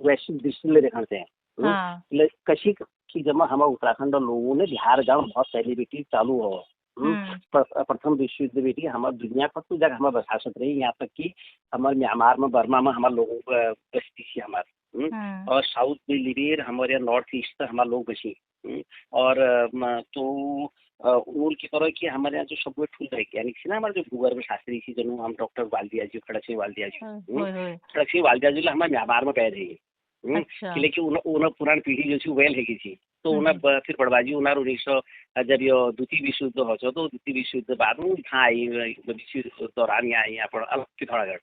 वैश्विक दृष्टि में दिखाते हैं। हाँ। कशी की जब हमारे उत्तराखंड और लोगों ने बिहार गाँव बहुत पहले बेटी चालू हो। हुँ। प्रथम विश्व युद्ध बेटी हमारे दुनिया पर तो जगह हमारे बसासत रही, यहाँ तक कि हमारे म्यांमार में बर्मा में हमारे लोगों बस्ती थी हमारे। हुँ। और साउथ में लिबेर हमारे यहाँ नॉर्थ ईस्ट तक हमारे लोग बसी। और तो उन की तरह की हमारे यहाँ जो सब ठूल रहे यानी कि ना हमारे जो भूगर्भ शास्त्री थी जनु हम डॉक्टर वाल्दिया जी खड़क सिंह वाल्दिया जी। होय, होय। खड़क सिंह वाल्दिया जी हमारे म्यांमार में पैदा है। अच्छा। कि लेकिन उन्हें पुरानी पीढ़ी जो थी वेल है थी तो हुँ, उन्हें हुँ। फिर बड़बाजी उन्हें 1900 जब ये द्वितीय विश्व युद्ध हो तो द्वितीय विश्व युद्ध बाद में यहाँ आई विश्व युद्ध दौरान यहाँ आई यहाँ पर अलग पिथौरागढ़।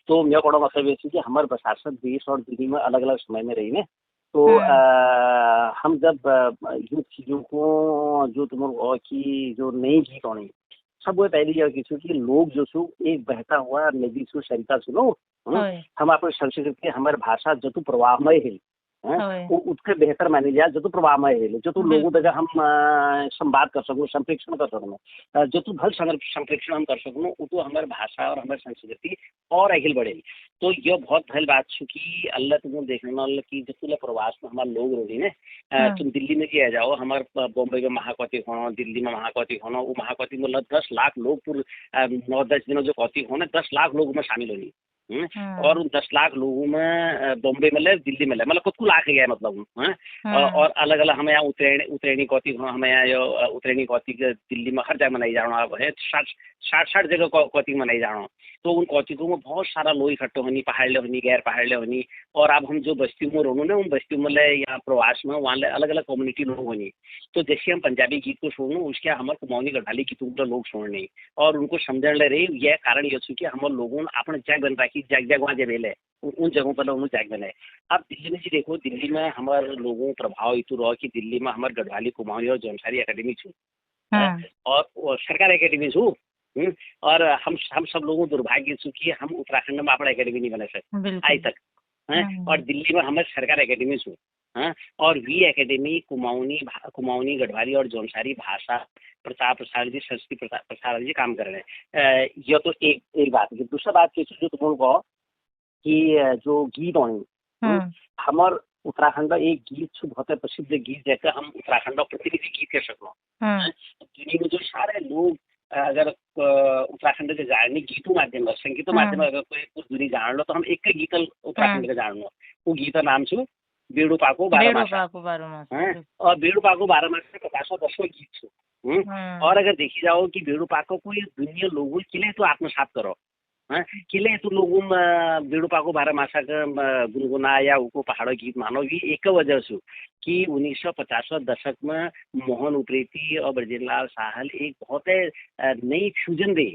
तो मेरा बड़ा मतलब ये थी कि हमारे प्रशासन देश और दिल्ली में अलग अलग समय में रही ने। तो हुँ। हम जब यूँ चीज़ों को जो तुम की जो नई गीत होनी सब वो पहली यह किसी कि लोग जो सु एक बहता हुआ नदी सु सरिता सुनो। होय, हम अपने संस्कृति हमारे भाषा जतु प्रवाहमय है। होय। वो उसके बेहतर मानी जाए जतु प्रवाहमय है जतु लोगों बिल्कुल। तक हम संवाद कर सकूँ संप्रेषण कर सकूँ जतु भल संप्रेषण हम कर सकूँ वो तो हमारे भाषा और हमारी संस्कृति और आगे बढ़े। तो यह बहुत भल बात छू कि अल्लाह तुम देखने वाला कि जतु प्रवास में हमारे लोग रही ने हाँ। तुम दिल्ली में किया जाओ हमारे बॉम्बे में महाकौतिक होना दिल्ली में महाकौतिक होना वो महाकौतिक में 10 लाख लोग पूरे 9-10 दिनों जो कौतिक होने 10 लाख लोग में शामिल होनी। और हाँ। उन 10 लाख लोगों में बॉम्बे में ले दिल्ली में ले मतलब खुद को लाख गया मतलब हाँ। और अलग अलग हमें यहाँ उतरेणी कौतिक हमें यहाँ यो उतरेणी कौतिक दिल्ली में हर जगह मनाई जाना है 60 जगह कौतिक मनाई जाना। तो उन कौतिकों में बहुत सारा लोग इकट्ठे होनी पहाड़ले होनी गैर पहाड़ले होनी। और अब हम जो बस्तियों में रहूँ ना उन बस्तियों में ले यहाँ प्रवास में वहाँ ले अलग अलग कम्युनिटी लोग होनी। तो जैसे हम पंजाबी गीत को सुनूँ उसके हमारे कुमाऊनी गढ़वाली गीतों को लोग सुनने और उनको समझने ले रही यह कारण ये कि हम लोगों ने अपने जग बन रखी जग जग वहाँ जब है उन जगहों पर उन्होंने जग बनाए। अब दिल्ली में जी देखो दिल्ली में हमारे लोगों प्रभाव इतु रहो कि दिल्ली में हमारे गढ़वाली कुमाऊनी और जौनसारी अकेडमी छू हाँ। और सरकार अकेडमी छू। और हम सब लोगों दुर्भाग्य छू कि हम उत्तराखंड में अपना अकेडमी नहीं बना सकते आज बिल्कुल। तक। और दिल्ली में हमारे सरकार अकेडमी छू। और वी एकेडमी कुमाऊनी गढ़वाली और जौनसारी भाषा प्रचार प्रसार जी संस्कृति प्रसार जी काम कर रहे हैं। यह तो एक बात है। दूसरा बात ये जो तुम कहो कि जो गीत होनी हाँ। हमार उत्तराखंड का एक गीत बहुत प्रसिद्ध गीत जैसे हम उत्तराखंड प्रतिनिधि गीत कह सकते हाँ। दुनिया में जो सारे लोग अगर उत्तराखंड के जाने गीतों माध्यम संगीत माध्यम अगर कोई कुछ दूरी जान लो तो हम एक गीत उत्तराखंड के जान लो वो गीत नाम छू बेड़ू पाको बारहमासा। और बेड़ू पाको बारहमासा के 50-10 गीत छू। और अगर देखी जाओ कि बेड़ू पाको को दुनिया लोगों के लिए तो आत्मसात करो किले तो लोगों बेड़ू पाको बारहमासा का गुनगुना या उनको पहाड़ों गीत मानो ये एक वजह से कि 1950 दशक में मोहन उप्रेती और ब्रजेंद्रलाल साहल एक बहुत नई फ्यूजन दे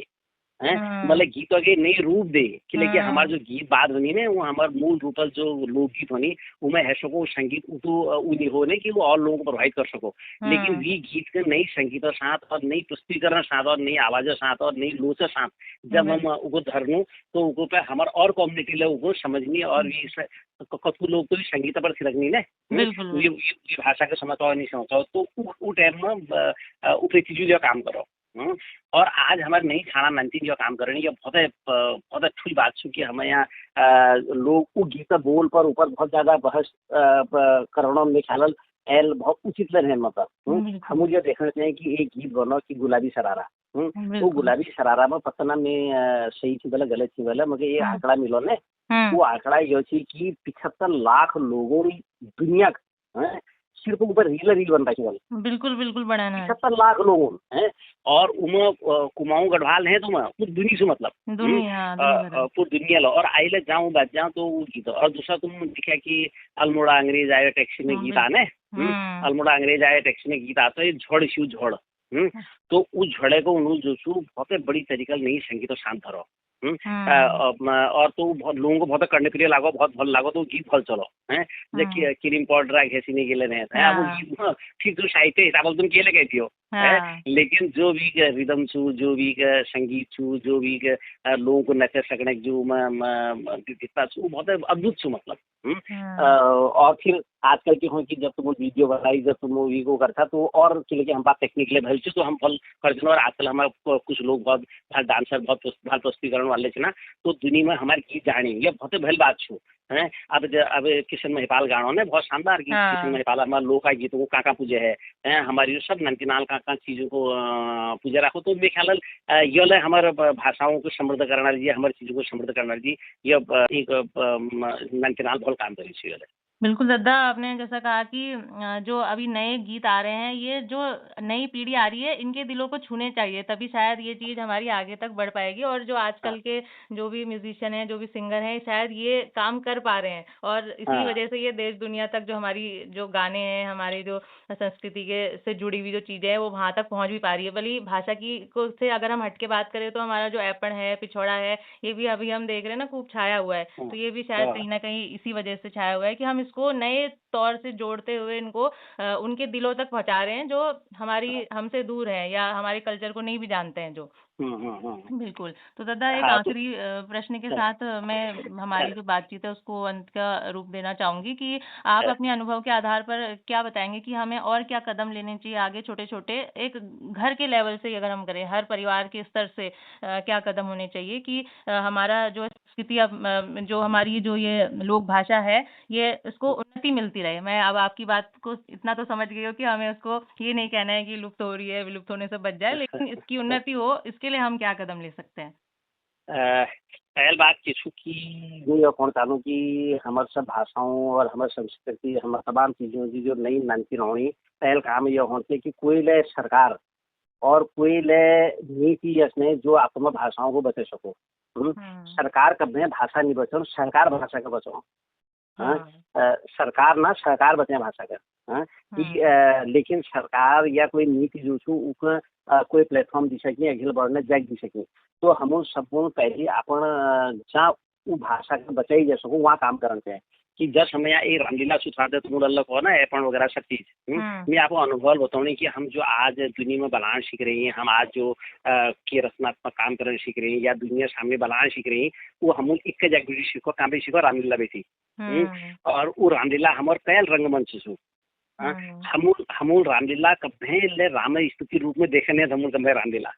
मतलब गीतों के नई रूप दे कि लेकिन हमारे जो गीत बाद बनी ने वो हमारे मूल रूप जो लोकगीत होनी उनमें है सको संगीत तो उन्हीं होने कि वो और लोगों को प्रभावित कर सको। लेकिन वी गीत के नई संगीत साथ और नई पुष्टिकरण साथ और नई आवाज़ों साथ और नई लोच साथ जब हम उनको धरनू तो उनको पे हमारे और कम्युनिटी लोगों को समझनी और भी कतु लोग तो संगीत पर थिरकनी ने ये भाषा के समझ और नहीं समझता तो वो टाइम में उपेक्षी जो काम करो। और आज हमारे नई थाना 19 जो काम कर रही है बहुत अच्छी बात छू कि हमें यहाँ लोग वो गीत बोल पर ऊपर बहुत ज्यादा बहस करोड़ों में ख्याल एल बहुत उचित है मतलब हम ये देखना चाहिए कि एक गीत बनो कि गुलाबी शरारा वो गुलाबी शरारा में पतना में सही थी बोला गलत थी बोला मगर ये आंकड़ा मिलो ने वो आंकड़ा ये थी कि 75 लाख लोगों ने दुनिया सिर्फ ऊपर रील बन रही है बिल्कुल बढ़ाना है 75 लाख लोगों हैं और उनमें कुमाऊं गढ़वाल है तुम पूरी दुनिया से मतलब पूरी दुनिया लो और आइले जाऊँ बात जाऊँ तो वो गीत और दूसरा तुम दिखा कि अल्मोड़ा अंग्रेज आए टैक्सी में गीत आने अल्मोड़ा अंग्रेज आए टैक्सी में गीत आता है झोड़ शिव झोड़ तो उ झड़े को उन्होंने जो छू बहुत बड़ी तरीका नहीं संगीत शांत रहो। और तो बहुत लोगों को बहुत करने के लिए लागो बहुत भल लागो तो गीत भल चलो हैं जे क्रीम पाउडर घेसी नहीं गेले नहीं है वो गीत ठीक जो साहित्य हिसाब तुम केले गए थियो है लेकिन जो भी रिदम छू जो भी संगीत छू जो भी लोगों को नचे सकने जो कितना छू बहुत अद्भुत छू मतलब और फिर आजकल के हो कि जब तुम वीडियो बनाई जब तुम मूवी को करता तो और लेकिन हम बात टेक्निकली भल तो हम फल कर और आजकल हमारे कुछ लोग बहुत डांसर बहुत प्रस्तुतिकरण वाले थे ना तो दुनिया में हमारी गीत जानी ये बहुत भल बात छू है। अब किशन महिपाल गानों ने बहुत शानदार गीत किशन महिपाल हमारे लोक गीतों को काका पूजे है हमारी सब नंतीनाल का चीजों को पूजा रखो तो मेरे ख्याल ये हमारे भाषाओं को समृद्ध करना जी हमारी चीजों को समृद्ध करना जी ये एक नंतीनाल बहुत काम करी चाहिए। बिल्कुल दद्दा, आपने जैसा कहा कि जो अभी नए गीत आ रहे हैं, ये जो नई पीढ़ी आ रही है, इनके दिलों को छूने चाहिए, तभी शायद ये चीज़ हमारी आगे तक बढ़ पाएगी। और जो आजकल के जो भी म्यूजिशियन हैं, जो भी सिंगर हैं, शायद ये काम कर पा रहे हैं और इसी वजह से ये देश दुनिया तक जो हमारी जो गाने हैं, हमारी जो संस्कृति के से जुड़ी हुई जो चीज़ें हैं, वो वहाँ तक पहुँच भी पा रही है। भले ही भाषा की को से अगर हम हट के बात करें तो हमारा जो ऐपण है, पिछौड़ा है, ये भी अभी हम देख रहे हैं ना खूब छाया हुआ है। तो ये भी शायद कहीं न कहीं इसी वजह से छाया हुआ है कि हम इसको नए तौर से जोड़ते हुए इनको उनके दिलों तक पहुंचा रहे हैं जो हमारी हमसे दूर है या हमारे कल्चर को नहीं भी जानते हैं जो। बिल्कुल। तो दादा एक आखिरी प्रश्न के साथ मैं हमारी जो बातचीत है उसको अंत का रूप देना चाहूंगी कि आप अपने अनुभव के आधार पर क्या बताएंगे कि हमें और क्या कदम लेने चाहिए आगे, छोटे-छोटे एक घर के लेवल से अगर हम करें, हर परिवार के स्तर से क्या कदम होने चाहिए कि हमारा जो स्थिति अब जो हमारी जो ये लोक भाषा है, ये इसको उन्नति मिलती रहे। मैं अब आपकी बात को इतना तो समझ गई हूँ कि हमें उसको ये नहीं कहना है कि लुप्त हो रही है, विलुप्त होने से बच जाए, लेकिन इसकी उन्नति हो, इसके लिए हम क्या कदम ले सकते हैं? पहल बात किसु की ये कौन चालू की हमारे सब भाषाओं और हमारे संस्कृति हमारे तमाम चीजों की जो नई नानती रहोनी पहल काम ये होते कि कोई ले सरकार और कोई ले नीति यसने जो आत्म भाषाओं को बचे सको। सरकार कभी भाषा नहीं बचाओ सरकार भाषा का बचाओ। सरकार ना सरकार बचे भाषा का लेकिन सरकार या कोई नीति जो छू उसका कोई प्लेटफॉर्म दी सके अखिल बढ़ने जग दी सके तो हम सबको पहले अपन जहाँ वो भाषा का बचाई जा सको वहाँ काम करते हैं कि जब हमें यहाँ एक रामलीला सुधार तुम अल्लाह को ना एपन वगैरह सब चीज मैं आपको अनुभव बताऊँ कि हम जो आज दुनिया में बनाना सीख रहे हैं हम आज जो के रचनात्मक काम करना सीख रहे हैं या दुनिया सामने बनाना सीख रहे हैं वो हम एक जगह सीखो काम भी सीखो रामलीला बेटी और वो रामलीला हमारे पहल रंगमंच छू हमूल रामलीला कभी राम स्तुति रूप में देखने हमूल कभी रामलीला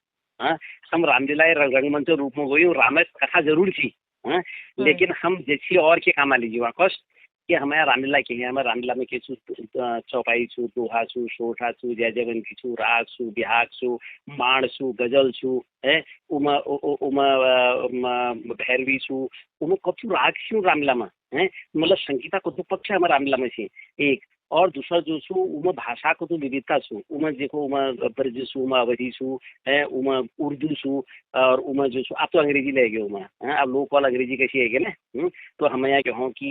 हम रामलीला रंगमंच रूप में गई राम कथा जरूर थी लेकिन हम जैसी और के काम लीजिए वहाँ कष्ट कि हमारे रामलीला के हैं हमारे रामलीला में किस चौपाई छू दोहा छू सोठा छू जय जयवंती छू राग छू बिहाग छू माण छू गजल छू है उमा उमा भैरवी छू उमा कछु राग छू रामलीला में है मतलब संगीता को तो पक्ष हमारे रामलीला में से एक और दूसरा जो छू उमा भाषा को तो विविधता छू उमा देखो उमा ब्रज छू उमा अवधि छू है उमा उर्दू छू और उमा जो छू आप तो अंग्रेजी ले गए उमा अब लोकल अंग्रेजी कैसी है ना तो हम यहाँ कहूँ कि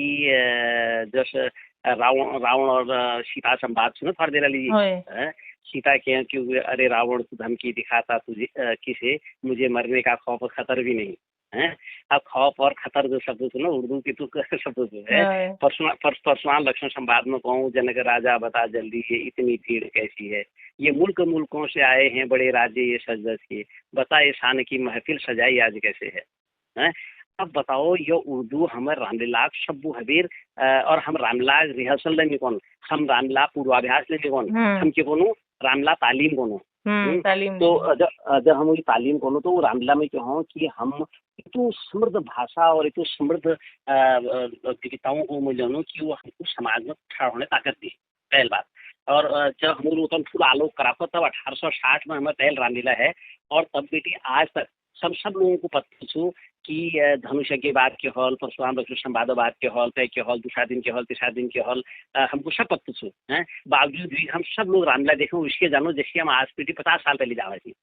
जैसे रावण और सीता संवाद सुनो थोड़ा देर लीजिए सीता के कि अरे रावण तू धमकी दिखाता तुझे किसे मुझे मरने का खौफ खतर भी नहीं है। अब खौफ और खतर जो शब्द सुनो उर्दू की तो शब्द जो है परशुराम लक्ष्मण संवाद में कहूँ जनक राजा बता जल्दी ये इतनी भीड़ कैसी है ये मुल्कों से आए हैं बड़े राजे ये सज के बता ये शान की महफिल सजाई आज कैसे है। अब बताओ ये उर्दू हमारे रामलीला शब्बू हबीर और हम रामलीला रिहर्सल लेंगे कौन हम रामलीला पूर्वाभ्यास लेंगे कौन हम के कोनो रामलीला तालीम कोनो तो जब हम वही तालीम कोनो तो रामलीला में क्या हो कि हम इतनी समृद्ध भाषा और इतनी समृद्ध विविधताओं को मैं जानूँ कि वो हमको समाज में खड़ा होने ताकत दी पहल बात। और जब हम लोग फुल आलोक कराता तब 1860 में हमारे पहल रामलीला है और तब बेटी आज तक सब लोगों को पता छू कि धनुष के बाद के हॉल परशुराम लक्ष्मण संवाद बाद के हॉल पे के हॉल दूसरा दिन के हॉल तीसरा दिन के हॉल हमको सब पता छू है बावजूद भी हम सब लोग रामलीला देखे उसके जानो जैसे हम आज पीढ़ी 50 साल पहले जावा थी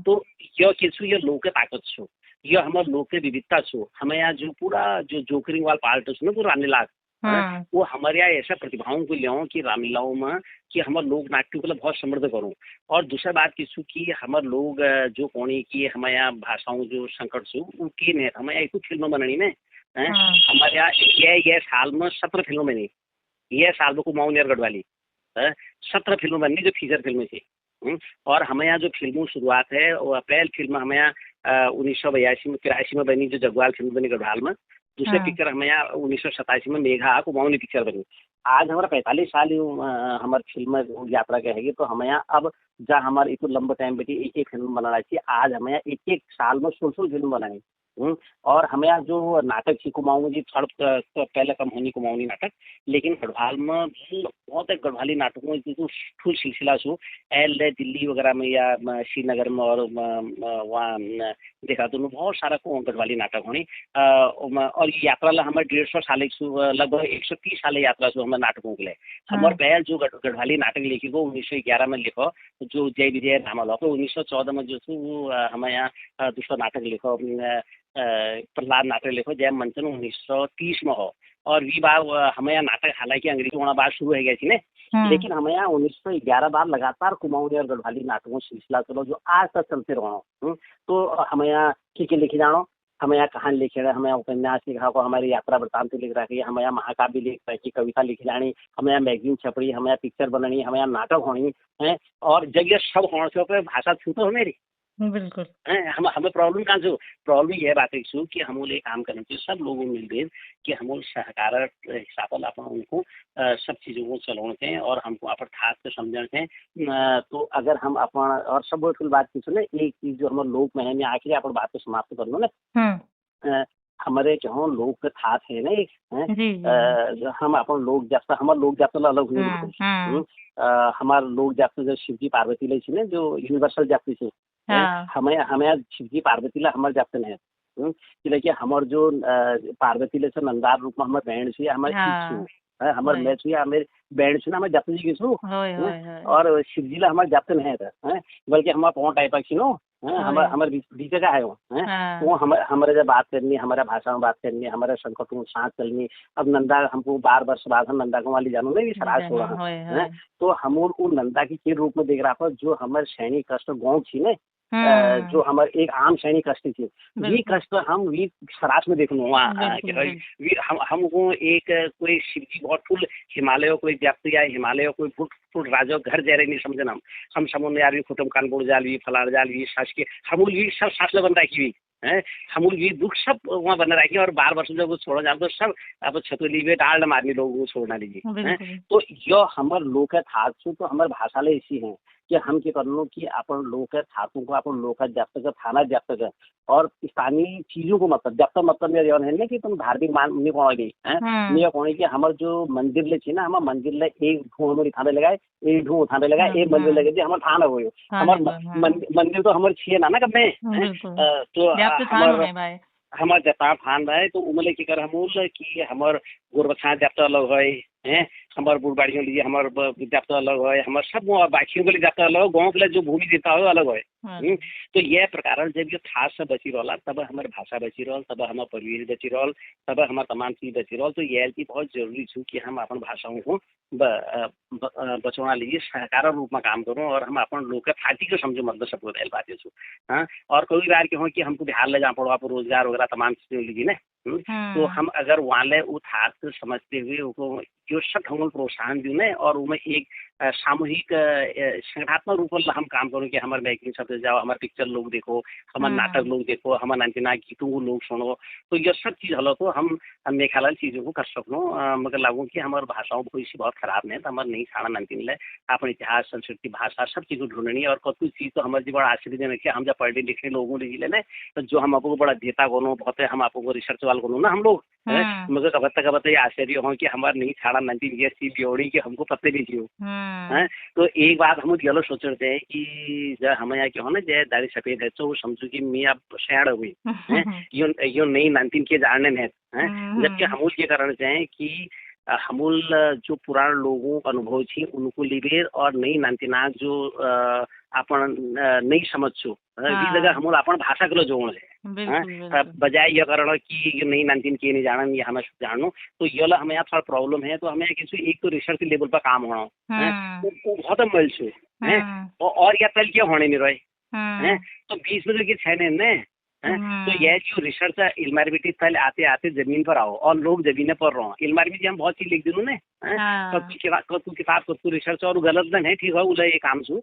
तो यह किसु ये लोक ताकत छो यह हमारे लोक विविधता छो हमें यहाँ जो पूरा जो जोकरिंग वाला पार्ट छो ना तो रामलीला वो हमारे यहाँ ऐसा प्रतिभाओं को ले कि रामलीलाओं में कि हमारे लोग नाट्य को बहुत समृद्ध करूँ। और दूसरा बात किसु कि हमारे लोग जो कोणी की हमारे यहाँ भाषाओं जो संकट सु उनकी ने हमारे यहाँ एक फिल्म बननी में हमारे यहाँ ये साल में 17 फिल्म बनी। ये साल में कुमाऊं गढ़वाली 17 फिल्म बननी जो फीचर फिल्म थी। और हमें यहाँ जो फिल्मों शुरुआत है वो पहल फिल्म हमें यहाँ 1982 में 83 में बनी जो जगवाल फिल्म बनी गढ़वाल में। दूसरे पिक्चर हमें यहाँ 1987 में मेघा कुमाऊनी पिक्चर बनी। आज हमारा 45 साल हमारे फिल्म यात्रा के है तो हमें यहाँ अब जहाँ हमारे इतना लंबा टाइम बेटी एक एक फिल्म बनाना चाहिए। आज हमें यहाँ एक एक साल में 16 फिल्म बनाई। और हमें यहाँ जो नाटक थी कुमाऊं जी थोड़ा पहले कम होनी कुमाऊनी नाटक, लेकिन गढ़वाल में बहुत एक गढ़वाली नाटकों की तो फुल सिलसिला सो एल दिल्ली वगैरह में या श्रीनगर में और वहाँ देखा तो बहुत सारा गढ़वाली नाटक होनी। और ये यात्रा ला हमारे 150 साल लगभग 130 साल यात्रा सो हमारे नाटकों के लिए। हमारे पहल जो गढ़वाली नाटक लिखी वो 1911 में लिखो जो जय विजय रामा लो। 1914 में जो वो हमारे यहाँ दूसरा नाटक लिखो प्रहलाद नाटक लिखो जय मंचन 1930 में हो। और वी बार हमें यहाँ नाटक हालांकि अंग्रेजी होना बात शुरू हो गई थी ने, लेकिन हमें यहाँ 1911 बार लगातार कुमाऊनी और गढ़वाली नाटकों सिलसिला चलो जो आज तक चलते रहो। तो हमें यहाँ की लिखी जानो, हमें यहाँ कहानी लिखे रहे, हमें यहाँ उपन्यास लिखा को, हमारी यात्रा वृत्तांत लिख रखी है, हमें यहाँ महाकाव्य लिख रखी, कविता लिखी जानी, हमें यहाँ मैगजीन छपड़ी, हमें यहाँ पिक्चर बननी, हमें यहाँ नाटक होनी है। और जब ये सब होने से भाषा छूटो है मेरी बिल्कुल हमें प्रॉब्लम कहाँ से प्रॉब्लम ये बात है कि हम लोग काम करने चाहिए सब लोगों मिलकर कि हम लोग सहकार हिसाब अपन उनको सब चीज़ों को चलाते हैं और हमको अपन खास से समझते हैं। तो अगर हम अपन और सब बात की सुने एक चीज जो हमारे लोग में है आखिर अपन बात को समाप्त कर लो ना हमारे जो लोग के था थे ना एक हम अपन लोग जब हमारे लोग जब अलग हुए हमारे लोग जब जो शिवजी पार्वती ले ना जो यूनिवर्सल जाति से हमें हमें शिवजी पार्वती ला हमारे जाते हैं कि हमारे जो पार्वती ले से नंदार रूप में हमारे बहन से हमारे हमारे मैं छुआ हमारे बहन छू ना हमारे जाते जी किसु और शिवजी ला हमारे जाते नहीं था बल्कि हमारे कौन टाइप की नो हमारे बीच का है वो हमारे जब बात करनी हमारा भाषा में बात करनी हमारे संकटों में सांस चलनी। अब नंदा हमको बार बार बाद हम नंदा को वाली जानो नहीं सराज हो रहा है तो हम उनको नंदा के रूप में देख रहा था जो हमारे सैनिक कष्ट गाँव थी ना जो हमारे एक आम सैनिक कष्ट थी वी कष्ट हम वी सराज में देखने हमको एक कोई शिवजी बहुत फुल हिमालय कोई व्याप्ति है हिमालय कोई फुट राजा घर जा रहे नहीं समझना हम समुद्र यार भी खुटम कानपुर जाल भी फलार जाल भी सास के हमूल भी सब सास बन रखी हुई है हमूल भी दुख सब वहाँ बना रखी और बार वर्ष जब वो छोड़ा जाए तो सब अब छतुली में डाल मारनी लोग वो छोड़ना लीजिए। तो यो हमारे लोग हाथ से तो हमारे भाषा ले इसी है कि हम क्या करना कि अपन लोग के हाथों को अपन लोग का जब तक थाना जब तक और स्थानीय चीजों को मतलब जब तक मतलब मेरा यौन है ना कि तुम धार्मिक मान नहीं कौन गई है कौन कि हमारे जो मंदिर ले ना हमारे मंदिर ले एक ढू हमारी थाने लगाए एक ढू थाने लगाए एक मंदिर लगे हमारे थाना हो हमारे मंदिर तो हमारे छे ना कब में तो हमारे जता थान रहे तो उमले की कर हमूल कि हमार गोरबछा जब अलग है हमारे बुढ़बाड़ियों लिए हमारे जाता अलग है हमारे सब बाखियों के लिए जाता अलग गाँव के लिए जो भूमि देता है अलग है। तो यह प्रकार जब ये खास से बची रहा तब हमारे भाषा बची रहा तब हमारे परिवेश बची रहा तब हमारे तमाम चीज बची रहा। तो यह चीज बहुत जरूरी छू कि हम अपन भाषाओं को बचौना लीजिए सहकार रूप में काम करूँ और हम अपन लोग फाटी को समझो मतलब सबको दिल बातें छू। हाँ और कोई बार के हो कि हमको बिहार ले जा पड़ो आप रोजगार वगैरह तमाम चीजें लीजिए ना तो हम अगर वहाँ ले उस हाथ से समझते हुए उनको जो सब हम प्रोत्साहन दी ने और उनमें एक सामूहिक संगठनात्मक रूप में हम काम करूँ कि हमारे मैगजीन सब जाओ हमारे पिक्चर लोग देखो हमारे नाटक लोग देखो हमारे नाचना गीतों को लोग सुनो तो ये सब चीज़ हलो तो हम मेघालय चीज़ों को कर सको मगर लागू कि हमारे भाषाओं को इसी बहुत खराब नहीं तो हमारे नहीं साड़ा नानतीन ले अपने इतिहास संस्कृति भाषा सब चीज़ को ढूंढनी और कुछ चीज़ तो हमारे बड़ा आश्चर्य रखे हम जब पढ़ने लिखने लोगों ने लेना तो जो हम आपको बड़ा देता कोनो बहुत है हम आपको रिसर्च वाले को ना हम लोग मगर कब तक आश्चर्य हो कि हमारे नहीं साड़ा नानतीन ये चीज जोड़ी कि हमको पत्ते नहीं चाहिए। तो एक बात हम ये सोच रहे थे कि जब हमें यहाँ क्या हो ना जय दाढ़ी सफेद है तो समझो कि मैं अब सैड हुई यो नई नानतीन के जानने हैं जबकि हम ये कारण चाहें कि हमूल जो पुराण लोगों का अनुभव छी उनको लिबेर और नई नांतिनाक जो अपन नहीं समझ छो वी जगह हमूल अपन भाषा के जोड़ है बजाय यह कारण कि नई नांतिन के नहीं जानन या हमें जाननो तो यह हमें यहाँ थोड़ा प्रॉब्लम है तो हमें किसी एक तो रिसर्च लेवल पर काम होना वो बहुत मिल छो है और या तल क्या होने नहीं रहे हैं तो 20 बजे के छह ने तो यह जो रिसर्च है इल्मारबिटी स्थल आते आते जमीन पर आओ और लोग जमीन पर रहो इल्मारबिटी हम बहुत चीज लिख दिनू ने कतु किताब कतु रिसर्च और गलत नहीं है ठीक है उला ये काम छू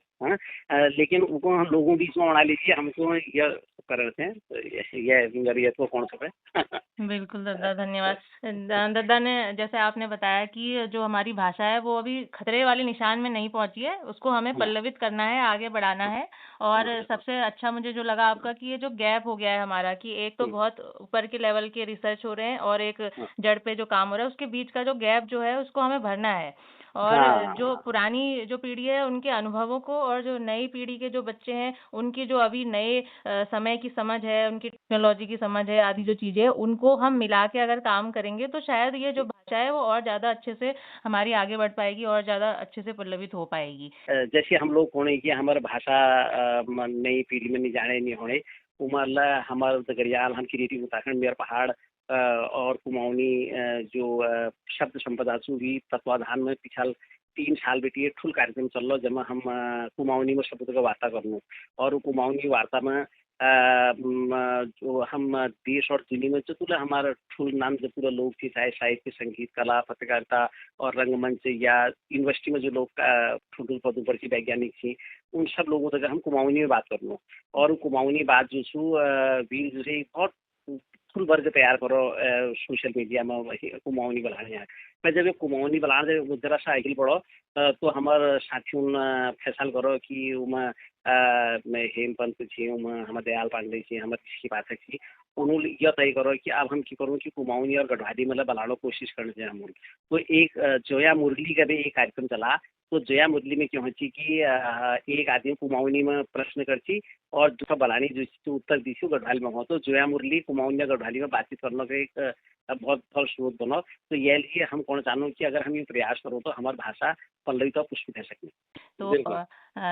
लेकिन उनको हम लोगों बीच में बना लीजिए हमको यह कर रहे थे तो यह गरीयत को कौन सा है बिल्कुल दादा धन्यवाद दादा ने जैसे आपने बताया कि जो हमारी भाषा है वो अभी खतरे वाले निशान में नहीं पहुंची है उसको हमें पल्लवित करना है आगे बढ़ाना है और सबसे अच्छा मुझे जो लगा आपका कि ये जो गैप हो गया है हमारा कि एक तो बहुत ऊपर के लेवल के रिसर्च हो रहे हैं और एक जड़ पे जो काम हो रहा है उसके बीच का जो गैप जो है उसको हमें भरना है और जो पुरानी जो पीढ़ी है उनके अनुभवों को और जो नई पीढ़ी के जो बच्चे हैं उनकी जो अभी नए समय की समझ है उनकी टेक्नोलॉजी की समझ है आदि जो चीजें उनको हम मिला के अगर काम करेंगे तो शायद ये जो भाषा है वो और ज्यादा अच्छे से हमारी आगे बढ़ पाएगी और ज्यादा अच्छे से पल्लवित हो पाएगी। जैसे हम लोग होने की हमारे भाषा नई पीढ़ी में नहीं जाने नहीं होने उमरला हमारे दगरियाल हम क्रिएटिव उत्तराखंड मेयर पहाड़ और कुमाऊनी जो शब्द संपदा भी तत्वाधान में पिछल 3 साल बेटी ठुल कार्यक्रम चल रहा जमा हम कुमाऊनी में शब्द का वार्ता करनो और कुमाऊनी वार्ता में जो हम देश और दुनिया में जो पूरा हमारा ठुल नाम जो पूरा लोग थे चाहे साहित्य संगीत कला पत्रकारिता और रंगमंच या यूनिवर्सिटी में जो लोग ठुल पदों पर वैज्ञानिक थी उन सब लोगों तक हम कुमाऊनी में बात करनो और कुमाऊनी बात जो छू वीर जो है बहुत फुल वर्ग तैयार करो सोशल मीडिया में कुमाऊनी बनाने हैं मैं जब कुमाऊनी बनाने जब जरा सा आगे पढ़ो तो हमारे साथियों फैसल करो कि मैं हेमपंत छी हमारे दयाल पांडे छी हमारे किसी पाठक छी उन्होंने यह तय करो कि अब हम की करूँ कि कुमाऊनी और गढ़वाली मतलब बनाने कोशिश करने से हम तो एक जोया मुरली का भी एक कार्यक्रम चला तो जोया मुरली में क्यों होची कि एक आदमी कुमाऊनी में प्रश्न करती और दूसरा बलानी जो उत्तर दी गढ़वाली में हो तो जोया मुरली कुमाऊनी गढ़वाली में बातचीत करने का एक बहुत फल स्रोत बनो तो यह लिए हम कौन चाहूँ कि अगर हम ये प्रयास करो तो हमारी भाषा पल्लवित और पुष्पित हो सके। तो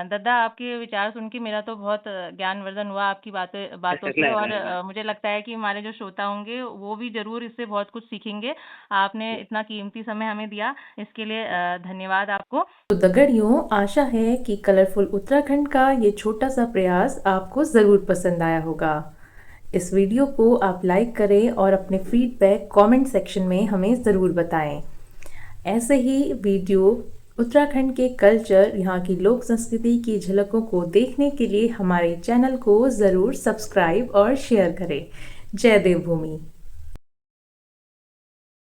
दादा आपके विचार सुन के मेरा तो बहुत ज्ञानवर्धन हुआ आपकी बातों से और मुझे लगता है कि हमारे जो श्रोता होंगे वो भी जरूर इससे बहुत कुछ सीखेंगे। आपने इतना कीमती समय हमें दिया इसके लिए धन्यवाद आपको। तो दगड़ियों आशा है कि कलरफुल उत्तराखंड का ये छोटा सा प्रयास आपको ज़रूर पसंद आया होगा। इस वीडियो को आप लाइक करें और अपने फीडबैक कमेंट सेक्शन में हमें ज़रूर बताएं। ऐसे ही वीडियो उत्तराखंड के कल्चर यहाँ की लोक संस्कृति की झलकों को देखने के लिए हमारे चैनल को ज़रूर सब्सक्राइब और शेयर करें। जय देवभूमि।